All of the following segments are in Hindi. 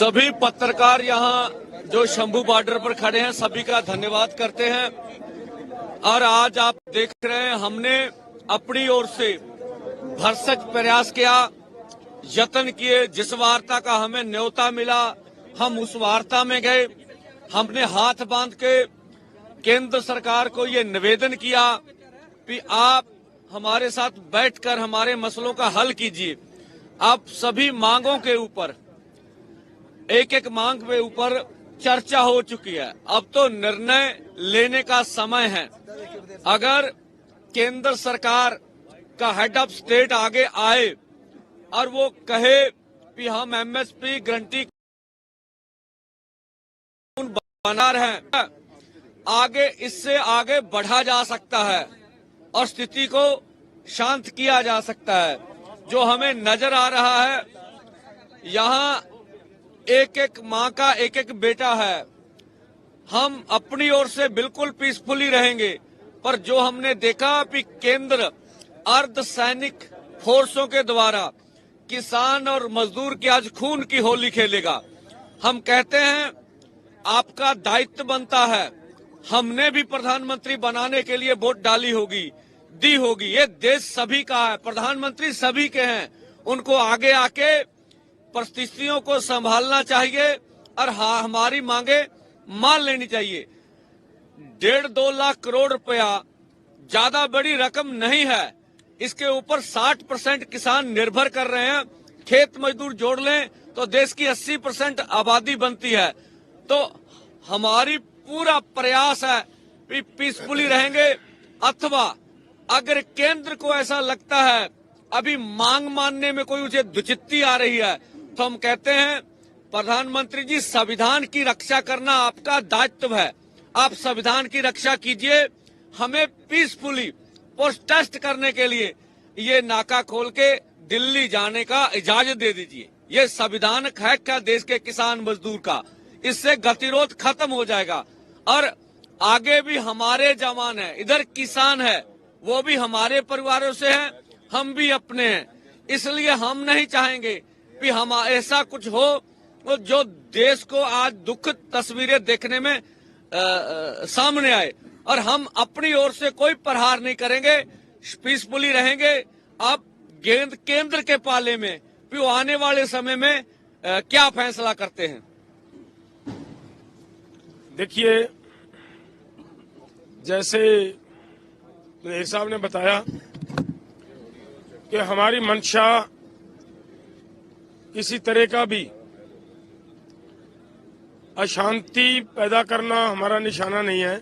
सभी पत्रकार यहाँ जो शंभू बॉर्डर पर खड़े हैं सभी का धन्यवाद करते हैं। और आज आप देख रहे हैं हमने अपनी ओर से भरसक प्रयास किया, यत्न किए। जिस वार्ता का हमें न्योता मिला हम उस वार्ता में गए। हमने हाथ बांध के केंद्र सरकार को ये निवेदन किया कि आप हमारे साथ बैठकर हमारे मसलों का हल कीजिए। आप सभी मांगों के ऊपर एक एक मांग के ऊपर चर्चा हो चुकी है। अब तो निर्णय लेने का समय है। अगर केंद्र सरकार का हेड ऑफ स्टेट आगे आए और वो कहे कि हम एमएसपी गारंटी बना रहे हैं, आगे इससे आगे बढ़ा जा सकता है और स्थिति को शांत किया जा सकता है। जो हमें नजर आ रहा है यहाँ एक एक माँ का एक एक बेटा है। हम अपनी ओर से बिल्कुल पीसफुली रहेंगे, पर जो हमने देखा कि केंद्र अर्धसैनिक फोर्सों के द्वारा किसान और मजदूर की आज खून की होली खेलेगा। हम कहते हैं आपका दायित्व बनता है। हमने भी प्रधानमंत्री बनाने के लिए वोट डाली होगी, दी होगी। ये देश सभी का है, प्रधानमंत्री सभी के हैं। उनको आगे आके परिस्थितियों को संभालना चाहिए और हमारी मांगे मान लेनी चाहिए। 1.5-2 लाख करोड़ रुपया ज्यादा बड़ी रकम नहीं है। इसके ऊपर 60% किसान निर्भर कर रहे हैं। खेत मजदूर जोड़ लें तो देश की 80% आबादी बनती है। तो हमारी पूरा प्रयास है कि पीसफुली रहेंगे, अथवा अगर केंद्र को ऐसा लगता है अभी मांग मानने में कोई उसे दुचित्ती आ रही है, तो हम कहते हैं प्रधानमंत्री जी, संविधान की रक्षा करना आपका दायित्व है। आप संविधान की रक्षा कीजिए। हमें पीसफुली प्रोटेस्ट करने के लिए ये नाका खोल के दिल्ली जाने का इजाजत दे दीजिए। ये संविधान है क्या देश के किसान मजदूर का? इससे गतिरोध खत्म हो जाएगा। और आगे भी हमारे जवान है, इधर किसान है, वो भी हमारे परिवारों से हैं, हम भी अपने हैं। इसलिए हम नहीं चाहेंगे कि हम ऐसा कुछ हो जो देश को आज दुखद तस्वीरें देखने में सामने आए। और हम अपनी ओर से कोई प्रहार नहीं करेंगे, पीसफुली रहेंगे। आप केंद्र के पाले में कि वो आने वाले समय में क्या फैसला करते हैं। देखिए, जैसे मेरे साहब ने बताया कि हमारी मंशा किसी तरह का भी अशांति पैदा करना हमारा निशाना नहीं है।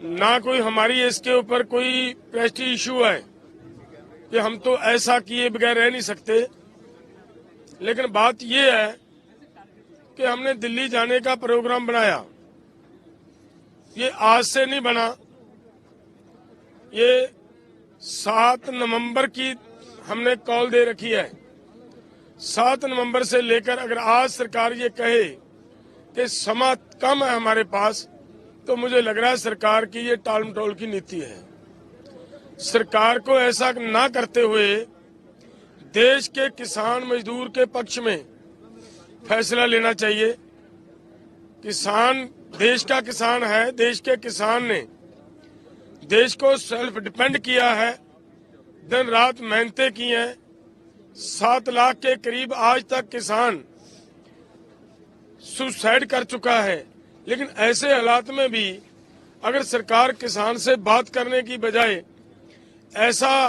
ना कोई हमारी इसके ऊपर कोई प्रेस्टीज इशू है कि हम तो ऐसा किए बगैर रह नहीं सकते। लेकिन बात यह है कि हमने दिल्ली जाने का प्रोग्राम बनाया। ये आज से नहीं बना, ये 7 नवंबर की हमने कॉल दे रखी है। 7 नवंबर से लेकर अगर आज सरकार ये कहे कि समय कम है हमारे पास, तो मुझे लग रहा है सरकार की ये टाल मटोल की नीति है। सरकार को ऐसा ना करते हुए देश के किसान मजदूर के पक्ष में फैसला लेना चाहिए। किसान देश का किसान है। देश के किसान ने देश को सेल्फ डिपेंड किया है, दिन रात मेहनतें की हैं। 7 लाख के करीब आज तक किसान सुसाइड कर चुका है। लेकिन ऐसे हालात में भी अगर सरकार किसान से बात करने की बजाय ऐसा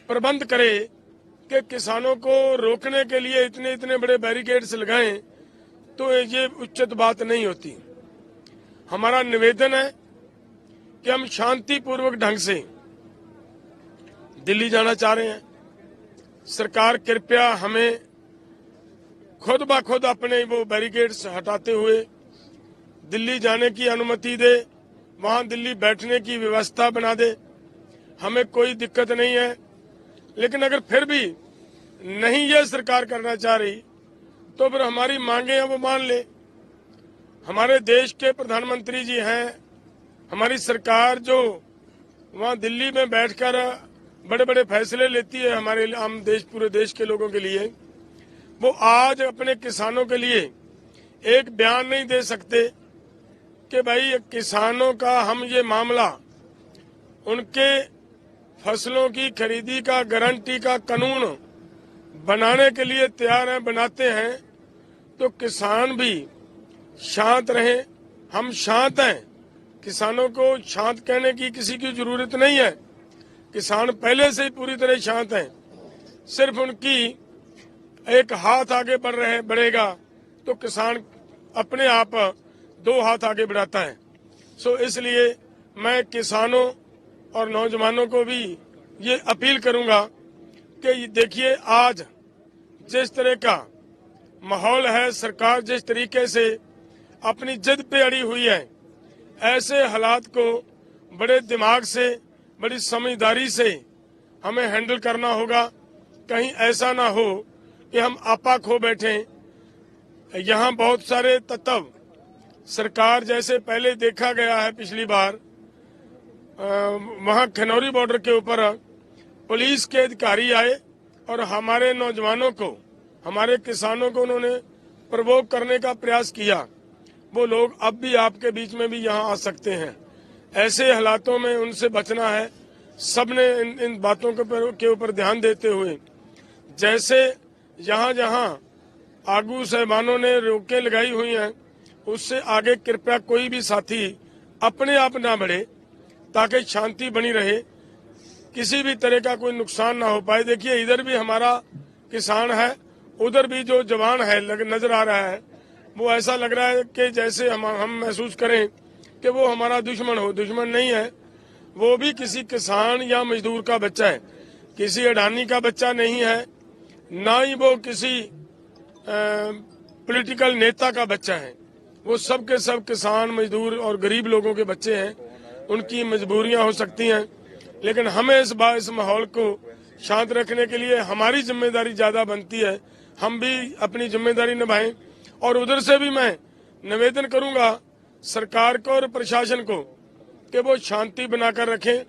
प्रबंध करे कि किसानों को रोकने के लिए इतने इतने बड़े बैरिकेड्स लगाएं, तो ये उचित बात नहीं होती। हमारा निवेदन है कि हम शांतिपूर्वक ढंग से दिल्ली जाना चाह रहे हैं। सरकार कृपया हमें खुद ब खुद अपने वो बैरिकेड्स हटाते हुए दिल्ली जाने की अनुमति दे, वहां दिल्ली बैठने की व्यवस्था बना दे। हमें कोई दिक्कत नहीं है। लेकिन अगर फिर भी नहीं ये सरकार करना चाह रही, तो फिर हमारी मांगे हैं वो मान ले। हमारे देश के प्रधानमंत्री जी हैं, हमारी सरकार जो वहां दिल्ली में बैठकर बड़े बड़े फैसले लेती है हमारे आम देश, पूरे देश के लोगों के लिए, वो आज अपने किसानों के लिए एक बयान नहीं दे सकते कि भाई किसानों का हम ये मामला उनके फसलों की खरीदी का गारंटी का कानून बनाने के लिए तैयार हैं, बनाते हैं, तो किसान भी शांत रहे। हम शांत हैं, किसानों को शांत कहने की किसी की जरूरत नहीं है। किसान पहले से ही पूरी तरह शांत हैं। सिर्फ उनकी एक हाथ आगे बढ़ेगा तो किसान अपने आप 2 हाथ आगे बढ़ाता है। सो इसलिए मैं किसानों और नौजवानों को भी ये अपील करूंगा कि देखिए आज जिस तरह का माहौल है, सरकार जिस तरीके से अपनी जिद पे अड़ी हुई है, ऐसे हालात को बड़े दिमाग से, बड़ी समझदारी से हमें हैंडल करना होगा। कहीं ऐसा ना हो कि हम आपा खो बैठे। यहाँ बहुत सारे तत्व सरकार जैसे पहले देखा गया है, पिछली बार वहाँ खनौरी बॉर्डर के ऊपर पुलिस के अधिकारी आए और हमारे नौजवानों को, हमारे किसानों को उन्होंने प्रवोक करने का प्रयास किया। वो लोग अब भी आपके बीच में भी यहाँ आ सकते हैं। ऐसे हालातों में उनसे बचना है। सबने इन बातों के ऊपर ध्यान देते हुए, जैसे जहाँ जहाँ आगू साहबानों ने रोकें लगाई हुई हैं, उससे आगे कृपया कोई भी साथी अपने आप ना बढ़े, ताकि शांति बनी रहे, किसी भी तरह का कोई नुकसान ना हो पाए। देखिए इधर भी हमारा किसान है, उधर भी जो जवान है नजर आ रहा है, वो ऐसा लग रहा है कि जैसे हम महसूस करें कि वो हमारा दुश्मन हो। दुश्मन नहीं है, वो भी किसी किसान या मजदूर का बच्चा है, किसी अडानी का बच्चा नहीं है, ना ही वो किसी पॉलिटिकल नेता का बच्चा है। वो सब के सब किसान, मजदूर और गरीब लोगों के बच्चे हैं। उनकी मजबूरियां हो सकती हैं, लेकिन हमें इस माहौल को शांत रखने के लिए हमारी जिम्मेदारी ज्यादा बनती है। हम भी अपनी जिम्मेदारी निभाएं। और उधर से भी मैं निवेदन करूंगा सरकार को और प्रशासन को कि वो शांति बनाकर रखें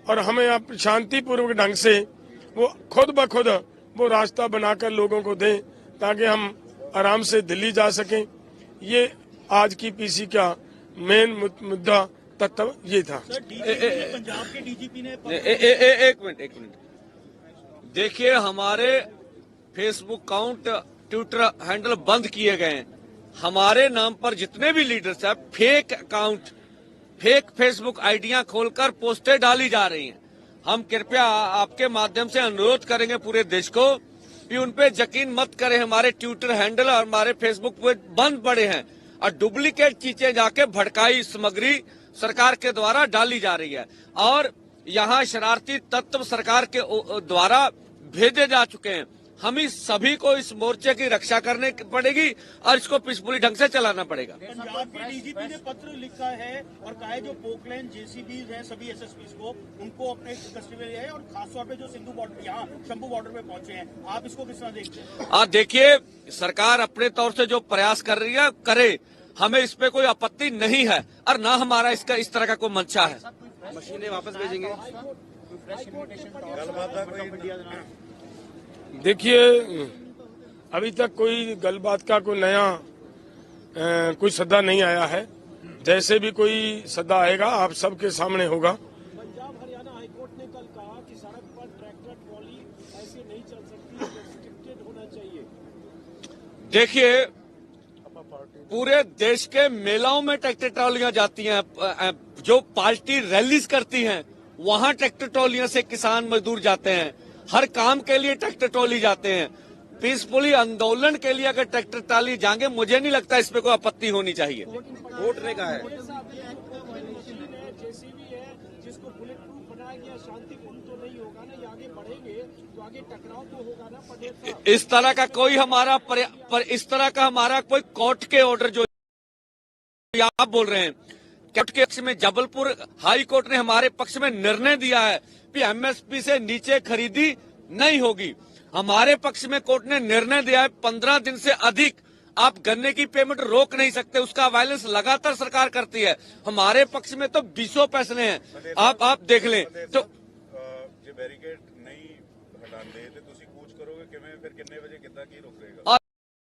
और हमें आप शांतिपूर्वक ढंग से वो खुद ब खुद वो रास्ता बनाकर लोगों को दें, ताकि हम आराम से दिल्ली जा सकें। ये आज की पीसी का मेन मुद्दा तत्व ये था। पंजाब के डीजीपी ने एक मिनट देखिए, हमारे फेसबुक अकाउंट, ट्विटर हैंडल बंद किए गए हैं। हमारे नाम पर जितने भी लीडर्स हैं, फेक अकाउंट, फेक फेसबुक आईडियां खोलकर पोस्टें डाली जा रही हैं। हम कृपया आपके माध्यम से अनुरोध करेंगे पूरे देश को कि उन पे यकीन मत करें। हमारे ट्विटर हैंडल और हमारे फेसबुक पे बंद पड़े हैं और डुप्लीकेट चीजें जाके भड़काई सामग्री सरकार के द्वारा डाली जा रही है और यहाँ शरारती तत्व सरकार के द्वारा भेजे जा चुके हैं। हम इस सभी को इस मोर्चे की रक्षा करने पड़ेगी और इसको पीसफुली ढंग से चलाना पड़ेगा। पंजाब के डीजीपी ने पत्र लिखा है और कहा है जो पोकलैंड जेसीबी है सभी एसएसपी को उनको अपने कस्टडी में लिया है और खासतौर पे जो सिंधु बॉर्डर, यहाँ शंभू बॉर्डर पे पहुंचे हैं। आप इसको किस तरह देखते हैं? देखिए, सरकार अपने तौर से जो प्रयास कर रही है करे, हमें इस पे कोई आपत्ति नहीं है और ना हमारा इसका इस तरह का कोई मंशा है। मशीनें वापस भेजेंगे। देखिए, अभी तक कोई गलबात का कोई नया कोई सद्दा नहीं आया है। जैसे भी कोई सद्दा आएगा आप सबके सामने होगा। पंजाब हरियाणा हाईकोर्ट ने कल कहा कि सड़क पर ट्रैक्टर ट्रॉली ऐसे नहीं चल सकती, रेस्ट्रिक्टेड होना चाहिए। देखिए, पूरे देश के मेलाओं में ट्रैक्टर ट्रॉलियां जाती हैं, जो पार्टी रैलीज करती हैं वहां ट्रैक्टर ट्रॉलियों से किसान मजदूर जाते हैं। हर काम के लिए ट्रैक्टर ट्रॉली जाते हैं। पीसफुली आंदोलन के लिए अगर ट्रैक्टर ट्रॉली जाएंगे, मुझे नहीं लगता इस पे कोई आपत्ति होनी चाहिए। कोर्ट ने कहा है जेसीबी है जिसको बुलेट प्रूफ बनाया गया, शांतिपूर्ण तो नहीं होगा ना, ये आगे बढ़ेंगे तो आगे टकराव तो होगा ना। पटेल साहब, इस तरह का कोई हमारा इस तरह का हमारा कोई कोर्ट के ऑर्डर जो आप बोल रहे हैं, कोर्ट के पक्ष में जबलपुर हाई कोर्ट ने हमारे पक्ष में निर्णय दिया है कि एमएसपी से नीचे खरीदी नहीं होगी। हमारे पक्ष में कोर्ट ने निर्णय दिया है 15 दिन से अधिक आप गन्ने की पेमेंट रोक नहीं सकते। उसका वायलेंस लगातार सरकार करती है। हमारे पक्ष में तो 20 फैसले हैं, आप देख लें तो। ਜੇ ਬੈਰੀਕੇਡ ਨਹੀਂ ਹਟਾਉਂਦੇ ਤੇ ਤੁਸੀਂ ਕੂਚ ਕਰੋਗੇ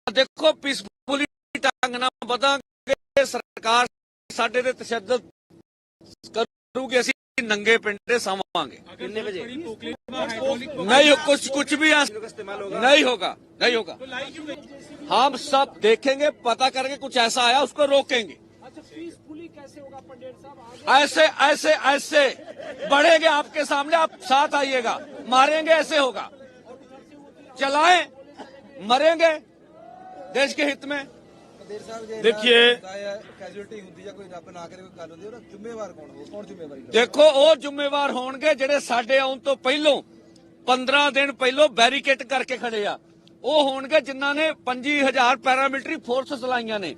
देखो पीसफुली ढंग ਨਾਲ ਬਦਾਂਗੇ ਸਰਕਾਰ ਸਾਡੇ ਤੇ ਤਸ਼ੱਦਦ ਕਰੂਗੀ ਅਸੀਂ ਨੰਗੇ ਪਿੰਡੇ ਸਮਾਵਾਂਗੇ कितने बजे नहीं हो कुछ भी नहीं होगा नहीं होगा हम सब देखेंगे पता करके कुछ ऐसा आया उसको रोकेंगे अच्छा पीसफुली कैसे होगा पंडित साहब आगे ऐसे ऐसे ऐसे बढ़ेंगे आपके सामने आप साथ आइएगा मारेंगे ऐसे होगा चलाएं मरेंगे देश के हित में देखिए कैजुअलिटी ਹੁੰਦੀ ਜਾਂ ਕੋਈ ਰੱਬ ਨਾ ਕਰੇ ਕੋਈ ਗੱਲ ਹੁੰਦੀ ਉਹਦਾ ਜ਼ਿੰਮੇਵਾਰ ਕੌਣ ਹੋ ਕੌਣ ਜ਼ਿੰਮੇਵਾਰੀ ਲਵੇ ਦੇਖੋ ਉਹ ਜ਼ਿੰਮੇਵਾਰ ਹੋਣਗੇ ਜਿਹੜੇ ਸਾਡੇ ਆਉਣ ਤੋਂ ਪਹਿਲੋਂ 15 ਦਿਨ ਪਹਿਲੋਂ ਬੈਰੀਕੇਡ ਕਰਕੇ ਖੜੇ ਆ ਉਹ ਹੋਣਗੇ ਜਿਨ੍ਹਾਂ ਨੇ 25000 ਪੈਰਾਮਿਲਟਰੀ ਫੋਰਸਸ ਲਾਈਆਂ ਨੇ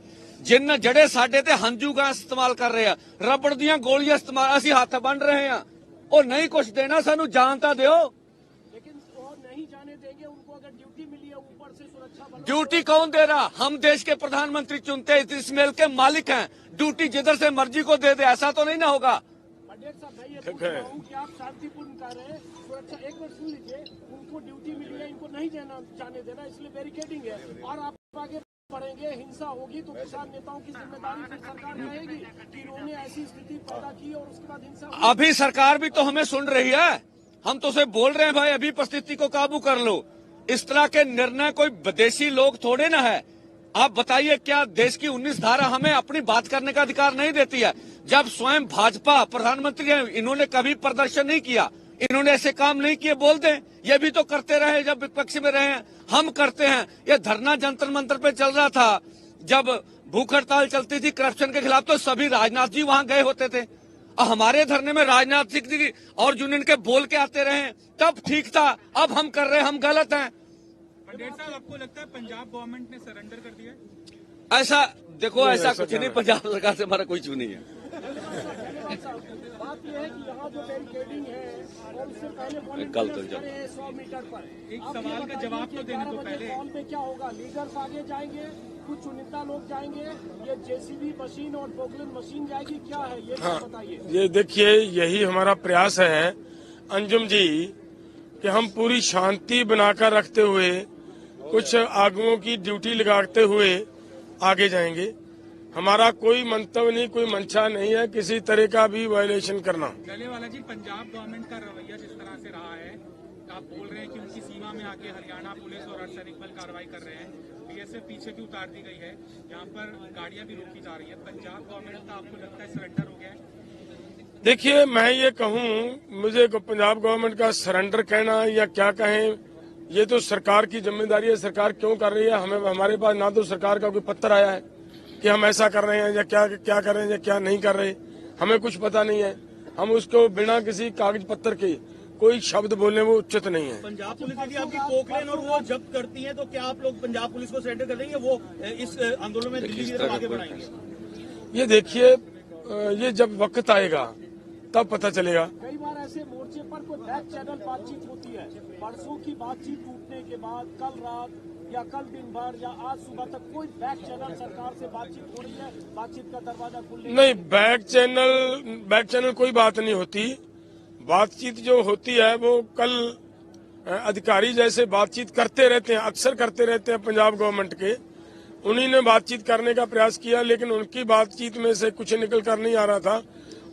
ਜਿਹੜੇ ਸਾਡੇ ਤੇ ਹੰਝੂ ਗੈਸ ਇਸਤੇਮਾਲ ਕਰ ਰਹੇ ਆ ਰਬੜ ਦੀਆਂ ਗੋਲੀਆਂ ਇਸਤੇਮਾਲ ਅਸੀਂ ਹੱਥ ਬੰਨ ਰਹੇ ਆ ਉਹ ਨਹੀਂ ਕੁਝ ਦੇਣਾ ਸਾਨੂੰ ਜਾਨ ਤਾਂ ਦਿਓ लेकिन और नहीं जाने देंगे उनको अगर ड्यूटी मिली है ऊपर से सुरक्षा बल ड्यूटी कौन दे रहा हम देश के प्रधानमंत्री चुनते हैं इस मेल के मालिक हैं ड्यूटी जिधर से मर्जी को दे दे ऐसा तो नहीं ना होगा पंडित साहब मैं ये पूछ रहा हूँ कि आप शांतिपूर्ण कर रहे हैं सुरक्षा एक बार सुन लीजिए उनको ड्यूटी मिली है इनको नहीं जाने देना इसलिए बैरिकेडिंग है और आप आगे बढ़ेंगे हिंसा होगी तो किसान नेताओं की जिम्मेदारी फिर सरकार रहेगी कि इन्होंने ऐसी स्थिति पैदा की और उसके बाद हिंसा हुई। अभी सरकार भी तो हमें सुन रही है हम तो उसे बोल रहे हैं भाई अभी परिस्थिति को काबू कर लो इस तरह के निर्णय कोई विदेशी लोग थोड़े ना है आप बताइए क्या देश की 19 धारा हमें अपनी बात करने का अधिकार नहीं देती है जब स्वयं भाजपा प्रधानमंत्री है इन्होंने कभी प्रदर्शन नहीं किया इन्होंने ऐसे काम नहीं किए बोल दें ये भी तो करते रहे जब विपक्ष में रहे हैं हम करते हैं ये धरना जंतर मंतर पे चल रहा था जब भूख हड़ताल चलती थी करप्शन के खिलाफ तो सभी राजनाथ जी वहां गए होते थे हमारे धरने में राजनाथ सिंह जी और यूनियन के बोल के आते रहे तब ठीक था अब हम कर रहे हैं हम गलत हैं पंडित साहब आपको लगता है पंजाब गवर्नमेंट ने सरेंडर कर दिया है? ऐसा देखो ऐसा ऐसा कुछ क्या नहीं है? पंजाब सरकार से हमारा कोई चू नहीं है बात यह है कि यहाँ जो बैरिकेडिंग है और उससे पहले कल तो खड़े हैं 100 मीटर पर एक आप सवाल ये का बताइए जवाब कि तो देने 11 को बजे पहले। कॉल में क्या होगा लीडर्स आगे जाएंगे कुछ चुनिंदा लोग जाएंगे ये जेसीबी मशीन और पोकलेन मशीन जाएगी क्या है ये हाँ बताइए ये देखिए यही हमारा प्रयास है अंजुम जी कि हम पूरी शांति बनाकर रखते हुए कुछ आगुओं की ड्यूटी लगाते हुए आगे जाएंगे हमारा कोई मंतव्य नहीं कोई मंशा नहीं है किसी तरह का भी वायलेशन करना डलेवाला जी पंजाब गवर्नमेंट का रवैया जिस तरह से रहा है आप बोल रहे हैं कि उनकी सीमा में आके हरियाणा पुलिस और अर्धसैनिक बल कार्रवाई कर रहे हैं बीएसएफ पीछे भी उतार दी गई है यहाँ पर गाड़ियां भी रोकी जा रही है पंजाब गवर्नमेंट का आपको लगता है सरेंडर हो गया है देखिए मैं ये कहूँ मुझे पंजाब गवर्नमेंट का सरेंडर कहना या क्या कहें ये तो सरकार की जिम्मेदारी है सरकार क्यों कर रही है हमें हमारे पास ना तो सरकार का कोई पत्र आया है कि हम ऐसा कर रहे हैं या क्या कर रहे हैं या क्या नहीं कर रहे हमें कुछ पता नहीं है हम उसको बिना किसी कागज पत्र के कोई शब्द बोलने वो उचित नहीं है पंजाब पुलिस यदि आपकी पोकलेन और वो जब्त करती है तो क्या आप लोग पंजाब पुलिस को सरेंडर कर देंगे वो इस आंदोलन में दिल्ली की तरफ आगे बढ़ाएंगे ये देखिए ये जब वक्त आएगा तब पता चलेगा कई बार ऐसे मोर्चे पर कोई बैक चैनल बातचीत होती है परसों की बातचीत टूटने के बाद कल रात या कल दिन भर या आज सुबह तक कोई बैक चैनल सरकार से बातचीत हो रही है बातचीत का दरवाजा खुलने नहीं बैक चैनल कोई बात नहीं होती बातचीत जो होती है वो कल अधिकारी जैसे बातचीत करते रहते हैं अक्सर करते रहते हैं पंजाब गवर्नमेंट के उन्हीं ने बातचीत करने का प्रयास किया लेकिन उनकी बातचीत में से कुछ निकल कर नहीं आ रहा था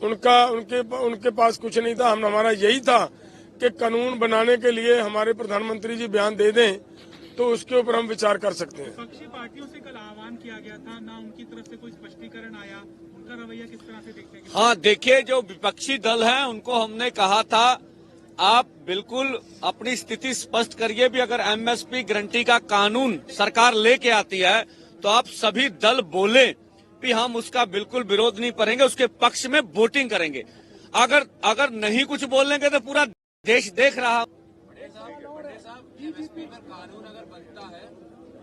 उनके पास कुछ नहीं था हमारा यही था कि कानून बनाने के लिए हमारे प्रधानमंत्री जी बयान दे दें तो उसके ऊपर हम विचार कर सकते हैं विपक्षी पार्टियों से कल आह्वान किया गया था ना उनकी तरफ से कोई स्पष्टीकरण आया उनका रवैया किस तरह से देखते हैं हाँ देखिए जो विपक्षी दल है उनको हमने कहा था आप बिल्कुल अपनी स्थिति स्पष्ट करिए भी अगर एमएसपी गारंटी का कानून सरकार लेके आती है तो आप सभी दल बोले भी हम उसका बिल्कुल विरोध नहीं करेंगे उसके पक्ष में वोटिंग करेंगे अगर नहीं कुछ बोलेंगे तो पूरा देश देख रहा कानून अगर बनता है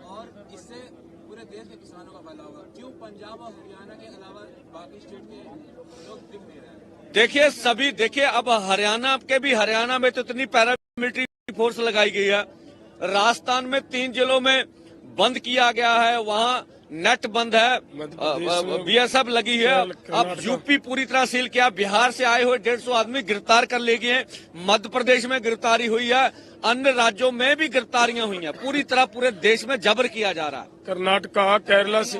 और इससे पूरे देश के किसानों का फायदा होगा क्यों पंजाब और हरियाणा के अलावा बाकी स्टेट के लोग दिख नहीं रहे देखिए अब हरियाणा में तो इतनी पैरामिलिट्री फोर्स लगाई गई है राजस्थान में 3 जिलों में बंद किया गया है वहाँ नेट बंद है बीएसएफ लगी है अब यूपी पूरी तरह सील किया बिहार से आए हुए 150 आदमी गिरफ्तार कर लिए गए मध्य प्रदेश में गिरफ्तारी हुई है अन्य राज्यों में भी गिरफ्तारियां हुई हैं। पूरी तरह पूरे देश में जबर किया जा रहा है। कर्नाटका, केरला से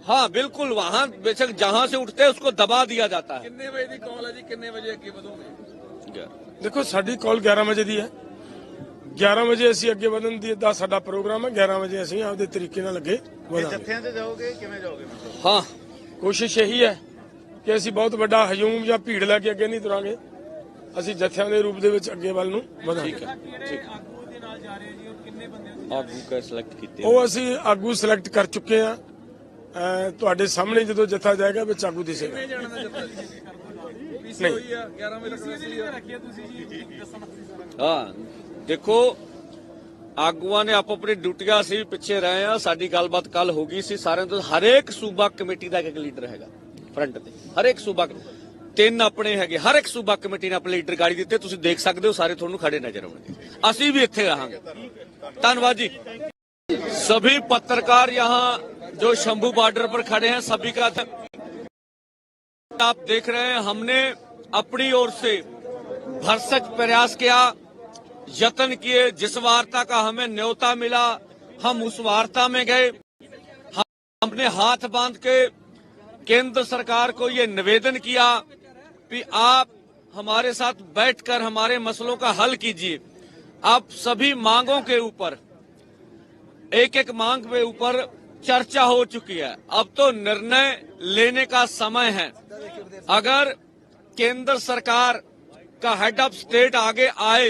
हाँ बिल्कुल, वहाँ बेशक जहाँ से उठते हैं उसको दबा दिया जाता है। कितने बजे की कॉल है जी, कितने बजे अगे ਵਧੋਗੇ? देखो साडी कॉल 11 बजे दी है। 11 ਵਜੇ ਅਸੀਂ ਅੱਗੇ ਵਧਣ ਦਾ ਸਾਡਾ ਪ੍ਰੋਗਰਾਮ ਹੈ। 11 ਵਜੇ ਅਸੀਂ ਆਪਦੇ ਤਰੀਕੇ ਨਾਲ ਅੱਗੇ ਵਧਾਂਗੇ। ਜੱਥਿਆਂ ਤੇ ਜਾਓਗੇ ਕਿਵੇਂ ਜਾਓਗੇ ਮਤਲਬ? हाँ ਕੋਸ਼ਿਸ਼ ਇਹੀ ਹੈ ਕਿ ਅਸੀਂ ਬਹੁਤ ਵੱਡਾ ਹਜੂਮ ਜਾਂ ਭੀੜ ਲੈ ਕੇ ਅੱਗੇ ਨਹੀਂ ਤੁਰਾਂਗੇ। ਅਸੀਂ ਜੱਥਿਆਂ ਦੇ ਰੂਪ ਦੇ ਵਿੱਚ ਅੱਗੇ ਵੱਲ ਨੂੰ ਵਧਾਂਗੇ। ਆਗੂ ਦੇ ਨਾਲ ਜਾ ਰਹੇ ਜੀ, ਔਰ ਕਿੰਨੇ ਬੰਦੇ आगू का सिलेक्ट कीते ਉਹ ਅਸੀਂ ਆਗੂ ਸਿਲੈਕਟ ਕਰ ਚੁੱਕੇ ਹਾਂ। ਤੁਹਾਡੇ ਸਾਹਮਣੇ ਜਦੋਂ ਜੱਥਾ ਜਾਏਗਾ ਵਿੱਚ ਆਗੂ ਦਿਸੇਗਾ। ਜਾਣ ਦਾ ਜੱਥਾ ਪੀਸੀ ਨਹੀਂ। ਹੋਈ ਆ 11 ਵਜੇ ਤੱਕ ਵੈਸੇ ਹੀ ਆ। ਰੱਖਿਆ ਤੁਸੀਂ ਜੀ ਦੱਸਣਾ। ਹਾਂ ਦੇਖੋ ਆਗੂਆਂ ਨੇ ਆਪੋ ਆਪਣੀ ਡਿਊਟੀਆਂ, ਅਸੀਂ ਵੀ ਪਿੱਛੇ ਰਹੇ ਆ। ਸਾਡੀ ਗੱਲਬਾਤ ਕੱਲ ਹੋ ਗਈ ਸੀ ਸਾਰਿਆਂ ਤੋਂ। ਹਰੇਕ ਸੂਬਾ ਕਮੇਟੀ ਦਾ ਇੱਕ ਲੀਡਰ ਹੈਗਾ ਫਰੰਟ ਤੇ। ਹਰੇਕ ਸੂਬਾ 3 ਆਪਣੇ ਹੈਗੇ। ਹਰ ਇੱਕ ਸੂਬਾ ਕਮੇਟੀ ਨੇ ਆਪਣੇ ਲੀਡਰ ਗਾੜੀ ਦਿੱਤੇ। ਤੁਸੀਂ ਦੇਖ ਸਕਦੇ ਹੋ, ਸਾਰੇ ਤੁਹਾਨੂੰ ਖੜੇ ਨਜ਼ਰ ਆਉਣਗੇ। ਅਸੀਂ ਵੀ ਇੱਥੇ ਰਹਾਂਗੇ। ਧੰਨਵਾਦ जी। सभी पत्रकार यहाँ जो शंभू बॉर्डर पर खड़े हैं, सभी का आप देख रहे हैं, हमने अपनी ओर से भरसक प्रयास किया, यत्न किए। जिस वार्ता का हमें न्योता मिला हम उस वार्ता में गए। हमने हाथ बांध के केंद्र सरकार को ये निवेदन किया कि आप हमारे साथ बैठकर हमारे मसलों का हल कीजिए। आप सभी मांगों के ऊपर एक एक मांग के ऊपर चर्चा हो चुकी है। अब तो निर्णय लेने का समय है। अगर केंद्र सरकार का हेड ऑफ स्टेट आगे आए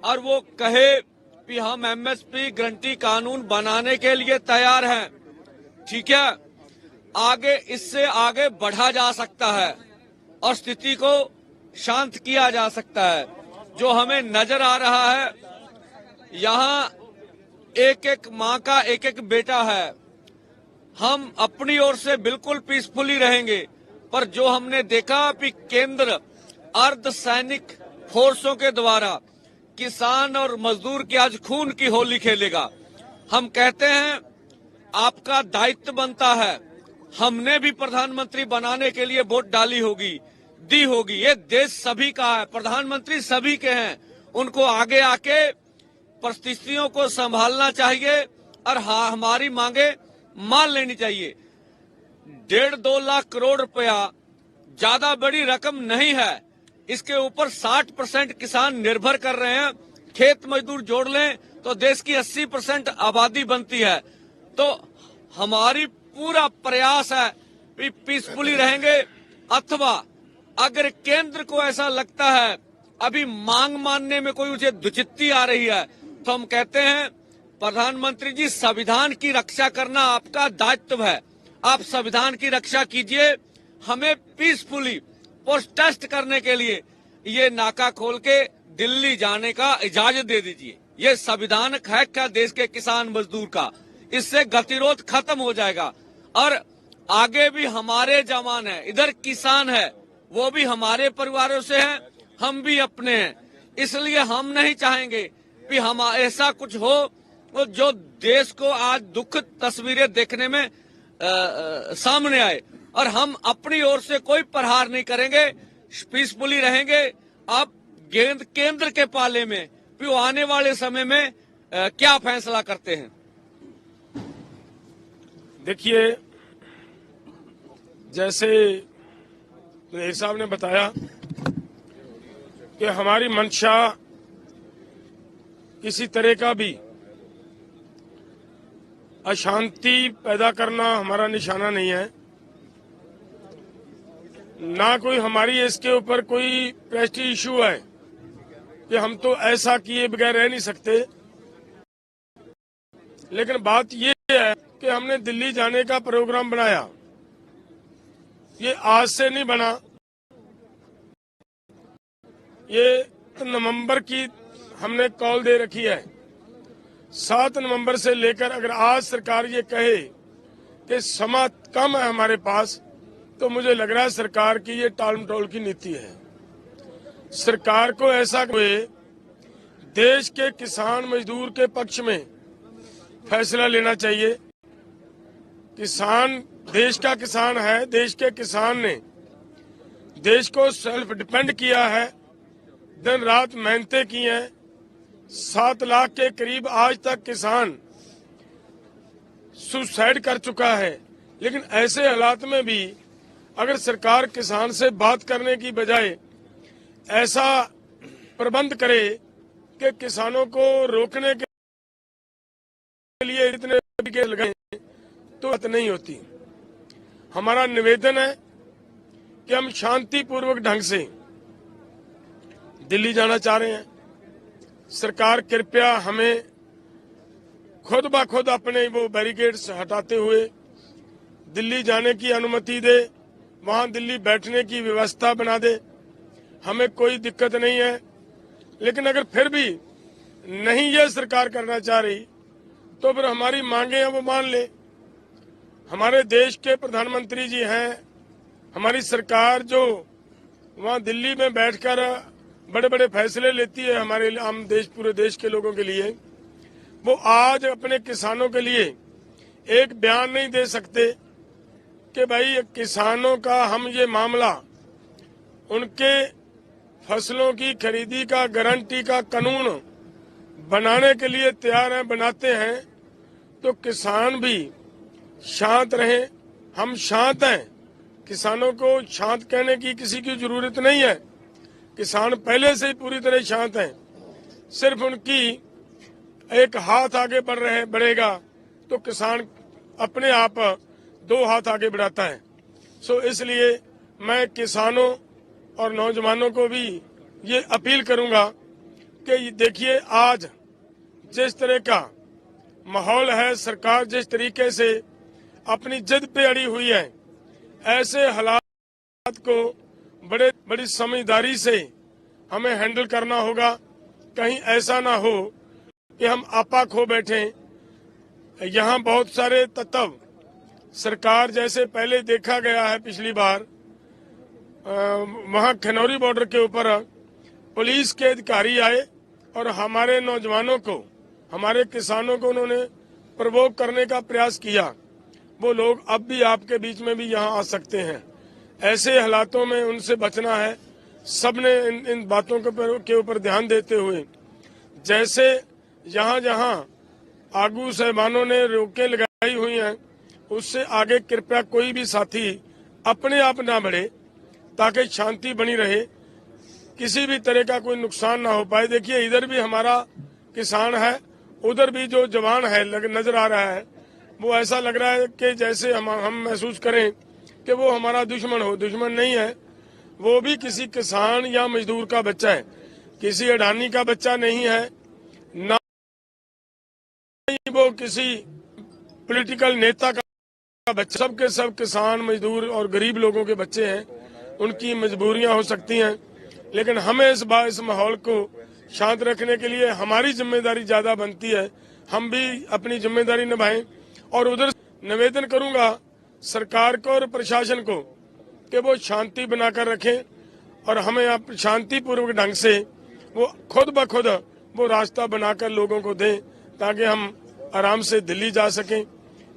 और वो कहे कि हम एमएसपी गारंटी कानून बनाने के लिए तैयार हैं, ठीक है, आगे इससे आगे बढ़ा जा सकता है और स्थिति को शांत किया जा सकता है। जो हमें नजर आ रहा है, यहाँ एक एक माँ का एक एक बेटा है। हम अपनी ओर से बिल्कुल पीसफुली रहेंगे, पर जो हमने देखा कि केंद्र अर्धसैनिक फोर्सों के द्वारा किसान और मजदूर की आज खून की होली खेलेगा। हम कहते हैं आपका दायित्व बनता है। हमने भी प्रधानमंत्री बनाने के लिए वोट डाली होगी, दी होगी। ये देश सभी का है, प्रधानमंत्री सभी के हैं। उनको आगे आके परिस्थितियों को संभालना चाहिए और हाँ, हमारी मांगे मान लेनी चाहिए। 1.5-2 लाख करोड़ रुपया ज्यादा बड़ी रकम नहीं है। इसके ऊपर 60% किसान निर्भर कर रहे हैं। खेत मजदूर जोड़ लें तो देश की 80% आबादी बनती है। तो हमारी पूरा प्रयास है कि पीसफुली रहेंगे, अथवा अगर केंद्र को ऐसा लगता है अभी मांग मानने में कोई उसे दुचित्ती आ रही है, तो हम कहते हैं प्रधानमंत्री जी, संविधान की रक्षा करना आपका दायित्व है। आप संविधान की रक्षा कीजिए। हमें पीसफुली प्रोटेस्ट करने के लिए ये नाका खोल के दिल्ली जाने का इजाजत दे दीजिए। ये संविधान है क्या देश के किसान मजदूर का? इससे गतिरोध खत्म हो जाएगा और आगे भी हमारे जवान है, इधर किसान है, वो भी हमारे परिवारों से हैं, हम भी अपने हैं। इसलिए हम नहीं चाहेंगे कि हम ऐसा कुछ हो जो देश को आज दुखद तस्वीरें देखने में सामने आए। और हम अपनी ओर से कोई प्रहार नहीं करेंगे, पीसफुली रहेंगे। आप केंद्र के पाले में भी आने वाले समय में क्या फैसला करते हैं? देखिए, जैसे मेरे साहब ने बताया कि हमारी मंशा किसी तरह का भी अशांति पैदा करना हमारा निशाना नहीं है, ना कोई हमारी इसके ऊपर कोई प्रेस्टीज इशू है कि हम तो ऐसा किए बगैर रह नहीं सकते। लेकिन बात ये है कि हमने दिल्ली जाने का प्रोग्राम बनाया, ये आज से नहीं बना। ये नवंबर की हमने कॉल दे रखी है। 7 नवंबर से लेकर अगर आज सरकार ये कहे कि समा कम है हमारे पास, तो मुझे लग रहा है सरकार की ये टाल मटोल की नीति है। सरकार को ऐसा हुए देश के किसान मजदूर के पक्ष में फैसला लेना चाहिए। किसान देश का किसान है, देश के किसान ने देश को सेल्फ डिपेंड किया है, दिन रात मेहनतें की हैं। 7 लाख के करीब आज तक किसान सुसाइड कर चुका है। लेकिन ऐसे हालात में भी अगर सरकार किसान से बात करने की बजाय ऐसा प्रबंध करे कि किसानों को रोकने के लिए इतने तरीके लगाए तो बात नहीं होती। हमारा निवेदन है कि हम शांतिपूर्वक ढंग से दिल्ली जाना चाह रहे हैं। सरकार कृपया हमें खुद ब खुद अपने वो बैरिकेड्स हटाते हुए दिल्ली जाने की अनुमति दे, वहां दिल्ली बैठने की व्यवस्था बना दे। हमें कोई दिक्कत नहीं है। लेकिन अगर फिर भी नहीं ये सरकार करना चाह रही तो फिर हमारी मांगे हैं वो मान ले। हमारे देश के प्रधानमंत्री जी हैं, हमारी सरकार जो वहां दिल्ली में बैठकर बड़े बड़े फैसले लेती है हमारे आम देश पूरे देश के लोगों के लिए, वो आज अपने किसानों के लिए एक बयान नहीं दे सकते कि भाई किसानों का हम ये मामला उनके फसलों की खरीदी का गारंटी का कानून बनाने के लिए तैयार हैं, बनाते हैं। तो किसान भी शांत रहे। हम शांत हैं, किसानों को शांत कहने की किसी की जरूरत नहीं है। किसान पहले से ही पूरी तरह शांत हैं। सिर्फ उनकी एक हाथ आगे बढ़ेगा तो किसान अपने आप 2 हाथ आगे बढ़ाता है। सो इसलिए मैं किसानों और नौजवानों को भी ये अपील करूंगा कि देखिए आज जिस तरह का माहौल है, सरकार जिस तरीके से अपनी जिद पे अड़ी हुई है, ऐसे हालात को बड़ी समझदारी से हमें हैंडल करना होगा। कहीं ऐसा ना हो कि हम आपा खो बैठे। यहाँ बहुत सारे तत्व सरकार जैसे पहले देखा गया है पिछली बार, वहाँ खनौरी बॉर्डर के ऊपर पुलिस के अधिकारी आए और हमारे नौजवानों को, हमारे किसानों को उन्होंने प्रवोक करने का प्रयास किया। वो लोग अब भी आपके बीच में भी यहाँ आ सकते हैं। ऐसे हालातों में उनसे बचना है। सबने इन बातों के ऊपर ध्यान देते हुए, जैसे जहाँ जहाँ आगू साहबानों ने रोकें लगाई हुई हैं, उससे आगे कृपया कोई भी साथी अपने आप ना बढ़े ताकि शांति बनी रहे, किसी भी तरह का कोई नुकसान ना हो पाए। देखिए इधर भी हमारा किसान है, उधर भी जो जवान है नजर आ रहा है, वो ऐसा लग रहा है कि जैसे हम महसूस करें कि वो हमारा दुश्मन हो। दुश्मन नहीं है, वो भी किसी किसान या मजदूर का बच्चा है, किसी अडानी का बच्चा नहीं है, ना वो किसी पॉलिटिकल नेता का बच्चा। सबके सब किसान, मजदूर और गरीब लोगों के बच्चे हैं। उनकी मजबूरियां हो सकती हैं, लेकिन हमें इस माहौल को शांत रखने के लिए हमारी जिम्मेदारी ज्यादा बनती है। हम भी अपनी जिम्मेदारी निभाएं। और उधर निवेदन करूंगा सरकार को और प्रशासन को कि वो शांति बनाकर रखें और हमें आप शांतिपूर्वक ढंग से वो खुद ब खुद वो रास्ता बनाकर लोगों को दें ताकि हम आराम से दिल्ली जा सकें।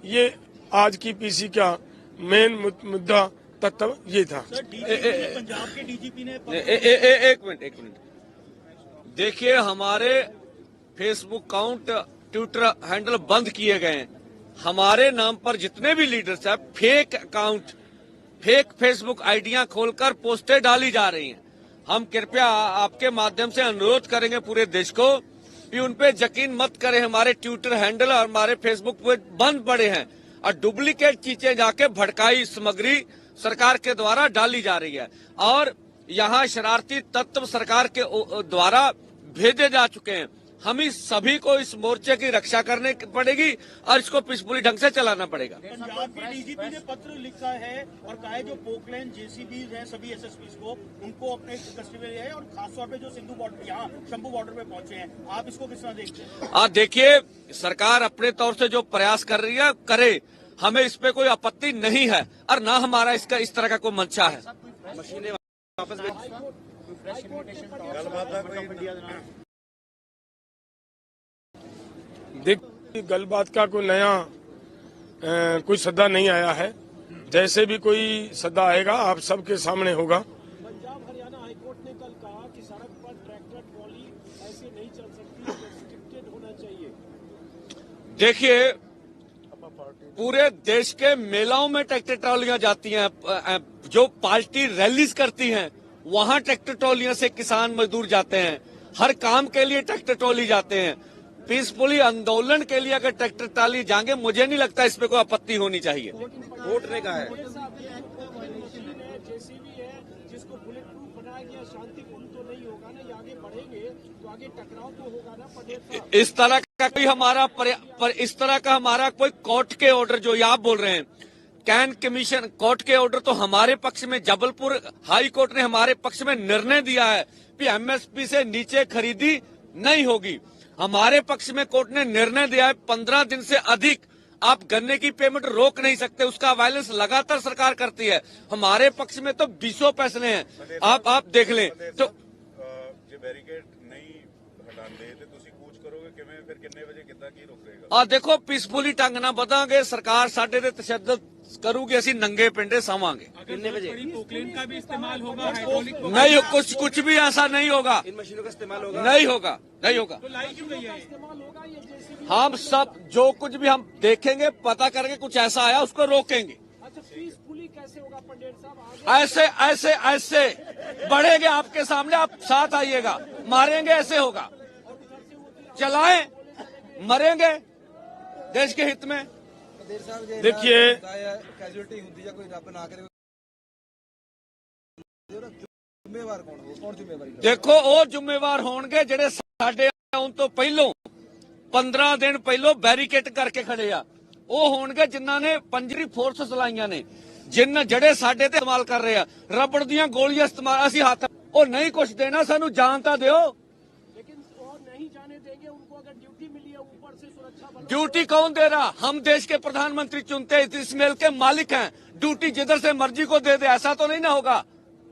ये आज की पीसी का मेन मुद्दा तत्व ये था। पंजाब के डीजीपी ने एक मिनट देखिए, हमारे फेसबुक अकाउंट, ट्विटर हैंडल बंद किए गए हैं। हमारे नाम पर जितने भी लीडर्स हैं, फेक अकाउंट, फेक फेसबुक आईडियां खोलकर पोस्टें डाली जा रही हैं। हम कृपया आपके माध्यम से अनुरोध करेंगे पूरे देश को कि उन पे यकीन मत करें। हमारे ट्विटर हैंडल और हमारे फेसबुक पे बंद पड़े हैं और डुप्लीकेट चीजें जाके भड़काई सामग्री सरकार के द्वारा डाली जा रही है और यहाँ शरारती तत्व सरकार के द्वारा भेजे जा चुके हैं। हम इस सभी को इस मोर्चे की रक्षा करने पड़ेगी और इसको पीसफुली ढंग से चलाना पड़ेगा। पंजाब के डीजीपी ने पत्र लिखा है और कहा है जो पोकलैंड जेसीबीज हैं सभी एसएसपीज को, उनको अपने कस्टडी में लिया है और खासतौर पे जो सिंधु बॉर्डर, यहाँ शंभू बॉर्डर पे पहुंचे हैं। आप इसको किस तरह देखते हैं? देखिए, सरकार अपने तौर से जो प्रयास कर रही है करे, हमें इस पे कोई आपत्ति नहीं है और ना हमारा इसका इस तरह का कोई मंशा है। देखिए, गलबात का कोई नया कोई सद्दा नहीं आया है। जैसे भी कोई सद्दा आएगा आप सबके सामने होगा। पंजाब हरियाणा हाईकोर्ट ने कल कहा कि सड़क पर देखिए, पूरे देश के मेलाओं में ट्रैक्टर ट्रॉलियां जाती हैं, जो पार्टी रैलीज करती हैं वहां ट्रैक्टर ट्रॉलियों से किसान मजदूर जाते हैं, हर काम के लिए ट्रैक्टर ट्रॉली जाते हैं। पीसफुली आंदोलन के लिए अगर ट्रैक्टर ट्रॉली जाएंगे, मुझे नहीं लगता इस पे कोई आपत्ति होनी चाहिए। वोट ने कहा है जेसीबी है जिसको बुलेट प्रूफ बनाया गया, शांतिपूर्ण तो नहीं होगा ना, ये आगे बढ़ेंगे तो आगे टकराव तो होगा ना पटेल साहब। इस तरह का कोई इस तरह का हमारा कोई कोर्ट के ऑर्डर, जो ये आप बोल रहे हैं, कैन कमीशन कोर्ट के ऑर्डर तो हमारे पक्ष में, जबलपुर हाई कोर्ट ने हमारे पक्ष में निर्णय दिया है कि एमएसपी से नीचे खरीदी नहीं होगी। हमारे पक्ष में कोर्ट ने निर्णय दिया है 15 दिन से अधिक आप गन्ने की पेमेंट रोक नहीं सकते, उसका वायलेंस लगातार सरकार करती है। हमारे पक्ष में तो 20 फैसले हैं, आप देख लें तो। जो बैरिकेड नहीं हटाते तो ਤੁਸੀਂ ਕੂਚ ਕਰੋਗੇ ਕਿਵੇਂ, ਫਿਰ ਕਿੰਨੇ ਵਜੇ ਕਿੱਦਾਂ ਕੀ ਰੁਕੇਗਾ? देखो पीसफुली ढंग ना बधांगे, सरकार साडे ते तशद्दुद करूगी, ਅਸੀਂ नंगे पिंडे सावांगे। कितने बजे पोकलेन का भी इस्तेमाल होगा, हाइड्रोलिक नहीं, कुछ भी ऐसा नहीं होगा, इन मशीनों का इस्तेमाल होगा, नहीं होगा। तो लाई क्यों गई है? इस्तेमाल होगा ये जेसीबी। हम सब जो कुछ भी हम देखेंगे, पता करके कुछ ऐसा आया उसको रोकेंगे। अच्छा, पीसफुली कैसे होगा पंडित साहब? आगे ऐसे बढ़ेंगे आपके सामने, आप साथ आइएगा, मारेंगे, ऐसे होगा। चलाएं, मरेंगे देश के हित में। देर साहब जे देखिए, कैजुअलिटी होती है, कोई रब ना करे, ਜ਼ਿੰਮੇਵਾਰ ਕੌਣ ਜ਼ਿੰਮੇਵਾਰੀ ਕਰੇ? देखो वो जिम्मेवार होंगे ਜਿਹੜੇ ਸਾਡੇ ਆਉਣ ਤੋਂ ਪਹਿਲੋਂ 15 ਦਿਨ ਪਹਿਲੋਂ ਬੈਰੀਕੇਡ ਕਰਕੇ ਖੜੇ ਆ, ਉਹ ਹੋਣਗੇ ਜਿਨ੍ਹਾਂ ਨੇ ਪੰਜਰੀ ਫੋਰਸ ਚਲਾਈਆਂ ਨੇ, ਜਿਹੜੇ ਸਾਡੇ ਤੇ ਇਸਤੇਮਾਲ ਕਰ ਰਹੇ ਆ ਰਬੜ ਦੀਆਂ ਗੋਲੀਆਂ ਇਸਤੇਮਾਲ। ਅਸੀਂ ਹੱਥ ਉਹ ਨਹੀਂ ਕੁਛ ਦੇਣਾ, ਸਾਨੂੰ ਜਾਨ ਤਾਂ ਦਿਓ। लेकिन और नहीं जाने देंगे उनको, अगर ड्यूटी मिली है ऊपर से सुरक्षा बलों। ड्यूटी कौन दे रहा? हम देश के प्रधानमंत्री चुनते हैं, इस मेल के मालिक हैं। ड्यूटी जिधर से मर्जी को दे दे, ऐसा तो नहीं ना होगा।